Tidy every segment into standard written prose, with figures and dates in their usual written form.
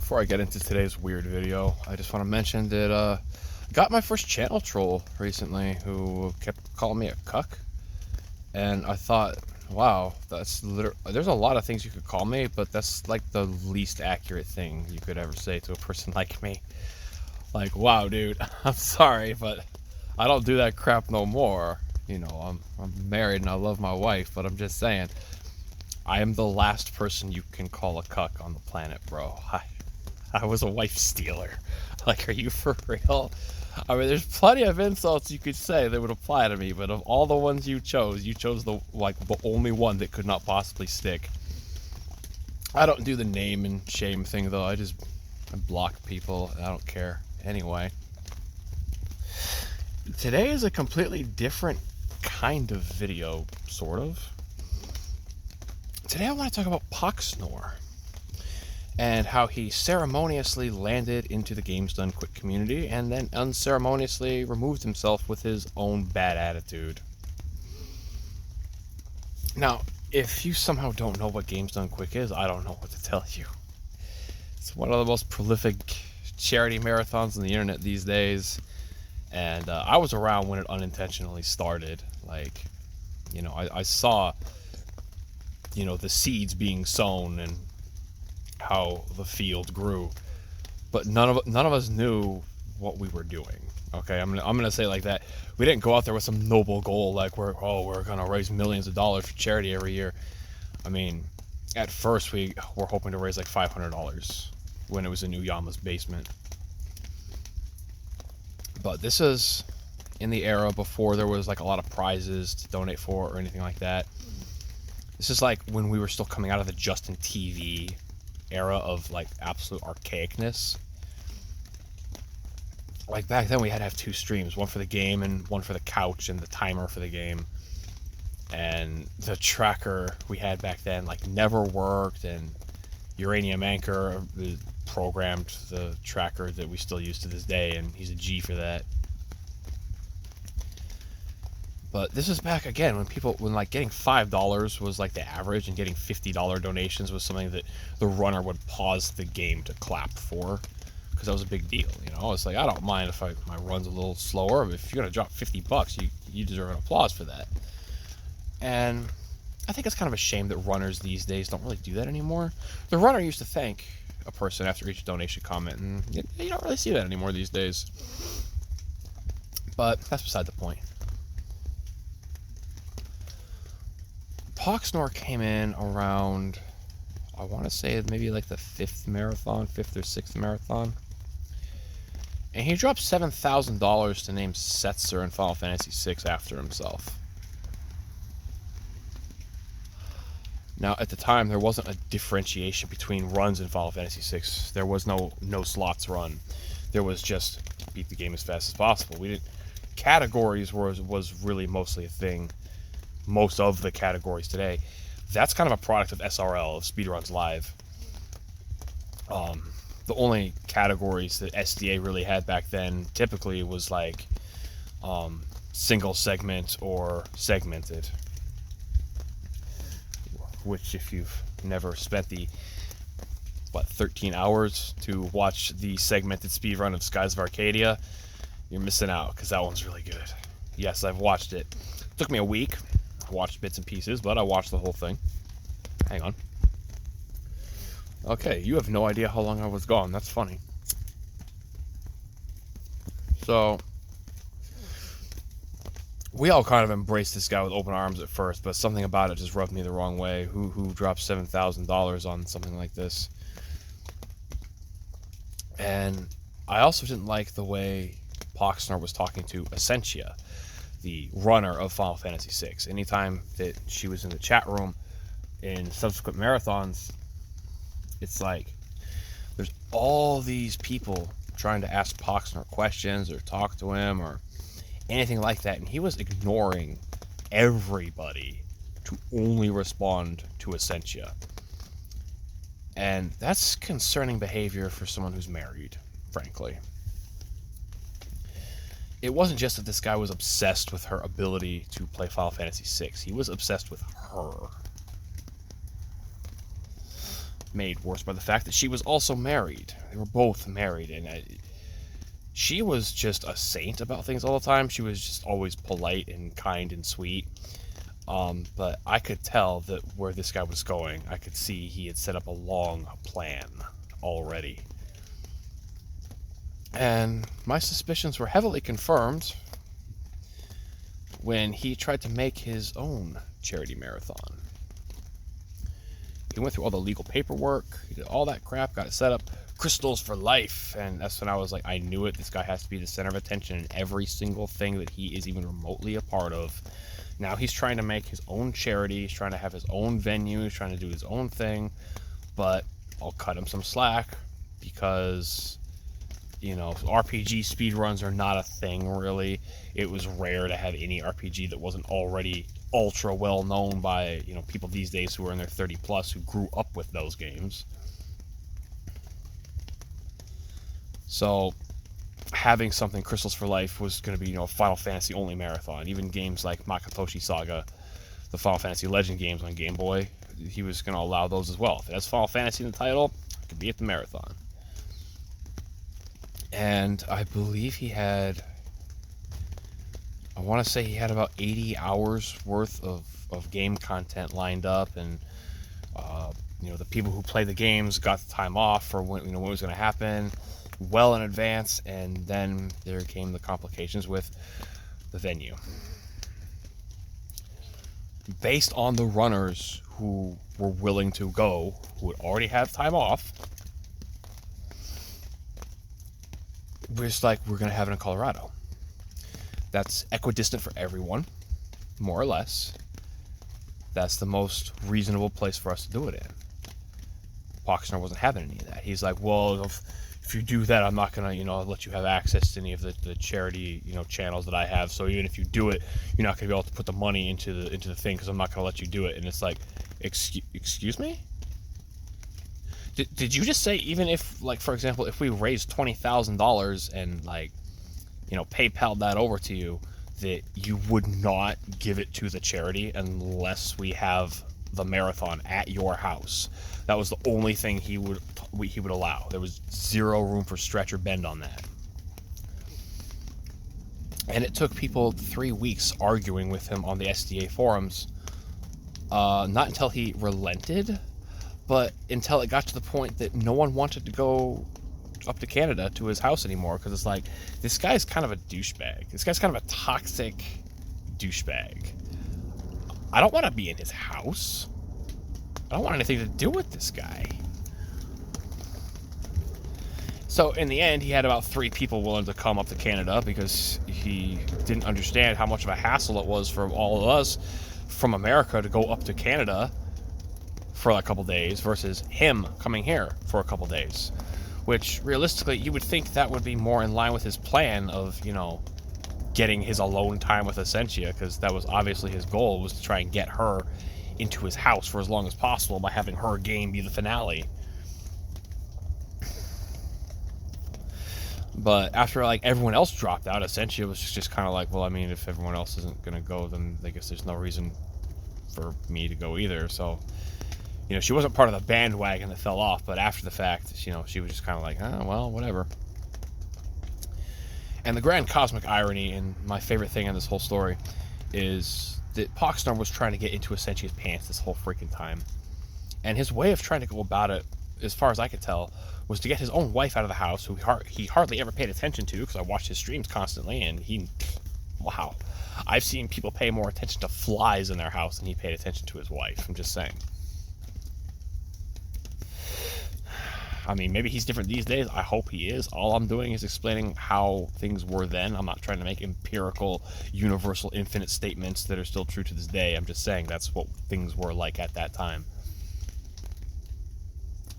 Before I get into today's weird video, I just want to mention that I got my first channel troll recently who kept calling me a cuck. And I thought, wow, that's literally, there's a lot of things you could call me, but that's like the least accurate thing you could ever say to a person like me. Like, wow, dude, I'm sorry, but I don't do that crap no more. You know, I'm married and I love my wife, but I'm just saying, I am the last person you can call a cuck on the planet, bro. I was a wife stealer. Like, are you for real? I mean, there's plenty of insults you could say that would apply to me, but of all the ones you chose the only one that could not possibly stick. I don't do the name and shame thing though. I block people. I don't care. Anyway, today is a completely different kind of video, sort of. Today I want to talk about Poxnor and how he ceremoniously landed into the Games Done Quick community and then unceremoniously removed himself with his own bad attitude. Now, if you somehow don't know what Games Done Quick is, I don't know what to tell you. It's one of the most prolific charity marathons on the internet these days, and I was around when it unintentionally started. Like, you know, I saw, you know, the seeds being sown and how the field grew, but none of us knew what we were doing. Okay, I'm gonna say it like that. We didn't go out there with some noble goal like we're gonna raise millions of dollars for charity every year. I mean, at first we were hoping to raise like $500 when it was in Uyama's basement. But this is in the era before there was like a lot of prizes to donate for or anything like that. This is like when we were still coming out of the Justin TV era of like absolute archaicness. Like back then we had to have two streams, one for the game and one for the couch and the timer for the game. And the tracker we had back then like never worked, and Uranium Anchor programmed the tracker that we still use to this day, and he's a G for that. But this is back again when like getting $5 was like the average, and getting $50 donations was something that the runner would pause the game to clap for, because that was a big deal. You know, it's like, I don't mind if my run's a little slower, but if you're gonna drop $50, you deserve an applause for that. And I think it's kind of a shame that runners these days don't really do that anymore. The runner used to thank a person after each donation comment, and you don't really see that anymore these days. But that's beside the point. Poxnor came in around, I want to say maybe like the fifth or sixth marathon. And he dropped $7,000 to name Setzer in Final Fantasy VI after himself. Now, at the time, there wasn't a differentiation between runs in Final Fantasy VI. There was no slots run. There was just beat the game as fast as possible. Categories was really mostly a thing. Most of the categories today, that's kind of a product of SRL, of Speedruns Live. The only categories that SDA really had back then typically was like single segment or segmented, which if you've never spent the 13 hours to watch the segmented speedrun of Skies of Arcadia, you're missing out, because that one's really good. Yes, I've watched it. It took me a week. Watched bits and pieces, but I watched the whole thing. Hang on. Okay, you have no idea how long I was gone. That's funny. So, we all kind of embraced this guy with open arms at first, but something about it just rubbed me the wrong way. Who dropped $7,000 on something like this? And I also didn't like the way Poxnor was talking to Essentia, the runner of Final Fantasy VI. Anytime that she was in the chat room in subsequent marathons, it's like there's all these people trying to ask Poxnor questions or talk to him or anything like that, and he was ignoring everybody to only respond to Essentia. And that's concerning behavior for someone who's married, frankly. It wasn't just that this guy was obsessed with her ability to play Final Fantasy VI. He was obsessed with her. made worse by the fact that she was also married. They were both married, and she was just a saint about things all the time. She was just always polite and kind and sweet. But I could tell that where this guy was going, I could see he had set up a long plan already. And my suspicions were heavily confirmed when he tried to make his own charity marathon. He went through all the legal paperwork, he did all that crap, got it set up, crystals for life, and that's when I was like, I knew it, this guy has to be the center of attention in every single thing that he is even remotely a part of. Now he's trying to make his own charity, he's trying to have his own venue, he's trying to do his own thing, but I'll cut him some slack because, you know, RPG speedruns are not a thing, really. It was rare to have any RPG that wasn't already ultra well known by, you know, people these days who are in their 30 plus who grew up with those games. So having something Crystals for Life was going to be, you know, a Final Fantasy only marathon. Even games like Makatoshi Saga, the Final Fantasy Legend games on Game Boy, he was going to allow those as well. If it has Final Fantasy in the title, it could be at the marathon. And I believe he had, I want to say he had about 80 hours worth of game content lined up, and you know, the people who play the games got the time off for when, you know, what was going to happen well in advance, and then there came the complications with the venue. Based on the runners who were willing to go, who would already have time off, we're just like, we're going to have it in Colorado. That's equidistant for everyone, more or less. That's the most reasonable place for us to do it in. Poxnor wasn't having any of that. He's like, well, if you do that, I'm not going to, you know, let you have access to any of the charity, you know, channels that I have. So even if you do it, you're not going to be able to put the money into the thing because I'm not going to let you do it. And it's like, excuse me? Did you just say even if, like, for example, if we raised $20,000 and, like, you know, PayPal that over to you, that you would not give it to the charity unless we have the marathon at your house? That was the only thing he would allow. There was zero room for stretch or bend on that. And it took people 3 weeks arguing with him on the SDA forums, not until he relented, but until it got to the point that no one wanted to go up to Canada to his house anymore, because it's like, this guy's kind of a douchebag. This guy's kind of a toxic douchebag. I don't want to be in his house. I don't want anything to do with this guy. So in the end, he had about 3 people willing to come up to Canada because he didn't understand how much of a hassle it was for all of us from America to go up to Canada for a couple days versus him coming here for a couple days. Which, realistically, you would think that would be more in line with his plan of, you know, getting his alone time with Essentia, because that was obviously his goal, was to try and get her into his house for as long as possible by having her game be the finale. But after, like, everyone else dropped out, Essentia was just kind of like, well, I mean, if everyone else isn't going to go, then I guess there's no reason for me to go either, so... You know, she wasn't part of the bandwagon that fell off, but after the fact, you know, she was just kind of like, oh, well, whatever. And the grand cosmic irony, and my favorite thing in this whole story, is that Poxnor was trying to get into Essentia's pants this whole freaking time. And his way of trying to go about it, as far as I could tell, was to get his own wife out of the house, who he hardly ever paid attention to, because I watched his streams constantly, and wow. I've seen people pay more attention to flies in their house than he paid attention to his wife. I'm just saying. I mean, maybe he's different these days. I hope he is. All I'm doing is explaining how things were then. I'm not trying to make empirical, universal, infinite statements that are still true to this day. I'm just saying that's what things were like at that time.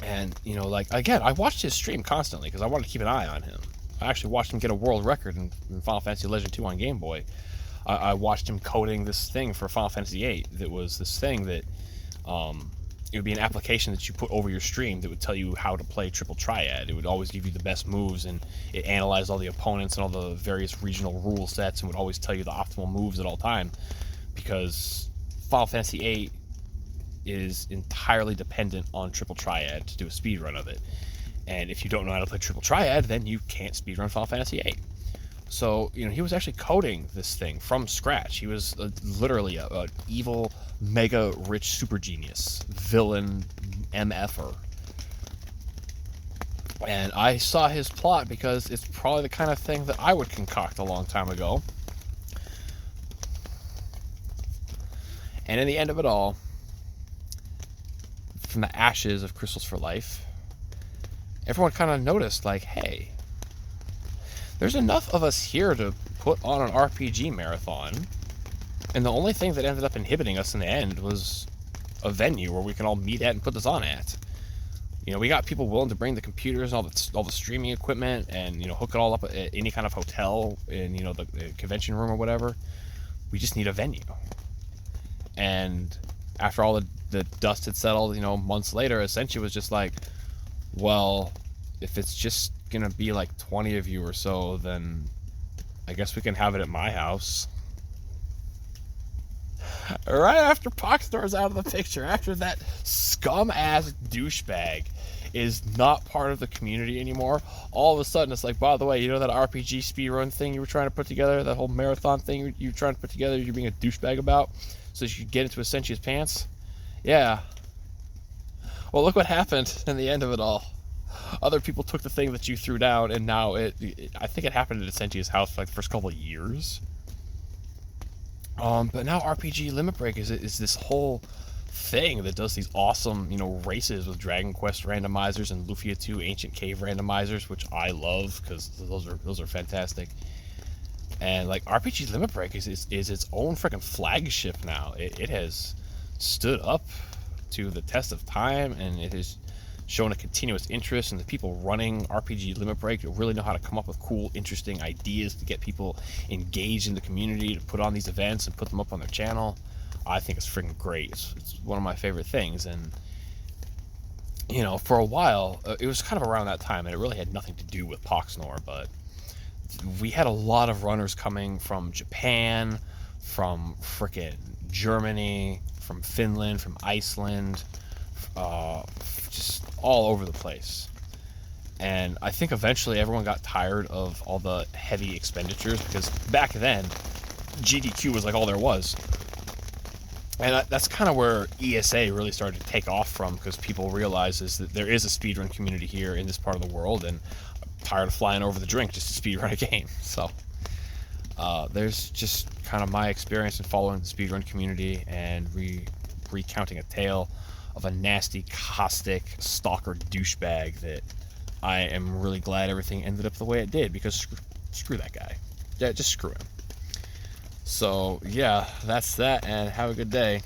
And, you know, like, again, I watched his stream constantly because I wanted to keep an eye on him. I actually watched him get a world record in Final Fantasy Legend 2 on Game Boy. I watched him coding this thing for Final Fantasy 8 that was this thing that... it would be an application that you put over your stream that would tell you how to play Triple Triad. It would always give you the best moves, and it analyzed all the opponents and all the various regional rule sets and would always tell you the optimal moves at all time. Because Final Fantasy VIII, is entirely dependent on Triple Triad to do a speed run of it. And if you don't know how to play Triple Triad, then you can't speedrun Final Fantasy VIII. So, he was actually coding this thing from scratch. He was literally an evil, mega rich super genius, villain, MFer. And I saw his plot because it's probably the kind of thing that I would concoct a long time ago. And in the end of it all, from the ashes of Crystals for Life, everyone kind of noticed, like, hey, there's enough of us here to put on an RPG marathon. And the only thing that ended up inhibiting us in the end was a venue where we can all meet at and put this on at. We got people willing to bring the computers and all the streaming equipment and, hook it all up at any kind of hotel in, the convention room or whatever. We just need a venue. And after all the dust had settled, months later, Essentia was just like, well, if it's just going to be like 20 of you or so, then I guess we can have it at my house. Right after Poxnor is out of the picture, after that scum-ass douchebag is not part of the community anymore, all of a sudden it's like, by the way, that RPG speedrun thing you were trying to put together, that whole marathon thing you were trying to put together, you're being a douchebag about, so you could get into Essentia's pants? Yeah. Well, look what happened in the end of it all. Other people took the thing that you threw down, and now I think it happened at Essentia's house for like the first couple of years. But now RPG Limit Break is this whole thing that does these awesome, races with Dragon Quest randomizers and Lufia 2 Ancient Cave randomizers, which I love because those are fantastic. And like RPG Limit Break is its own freaking flagship now. It has stood up to the test of time, and it has shown a continuous interest, and the people running RPG Limit Break really know how to come up with cool, interesting ideas to get people engaged in the community, to put on these events and put them up on their channel. I think it's freaking great. It's one of my favorite things. And for a while, it was kind of around that time, and it really had nothing to do with Poxnor, but we had a lot of runners coming from Japan, from frickin' Germany, from Finland, from Iceland, just all over the place. And I think eventually everyone got tired of all the heavy expenditures, because back then GDQ was like all there was. And that's kind of where ESA really started to take off from, because people realized that there is a speedrun community here in this part of the world, and I'm tired of flying over the drink just to speedrun a game. So there's just kind of my experience in following the speedrun community and recounting a tale of a nasty, caustic, stalker douchebag that I am really glad everything ended up the way it did, because screw that guy. Yeah, just screw him. So, yeah, that's that, and have a good day.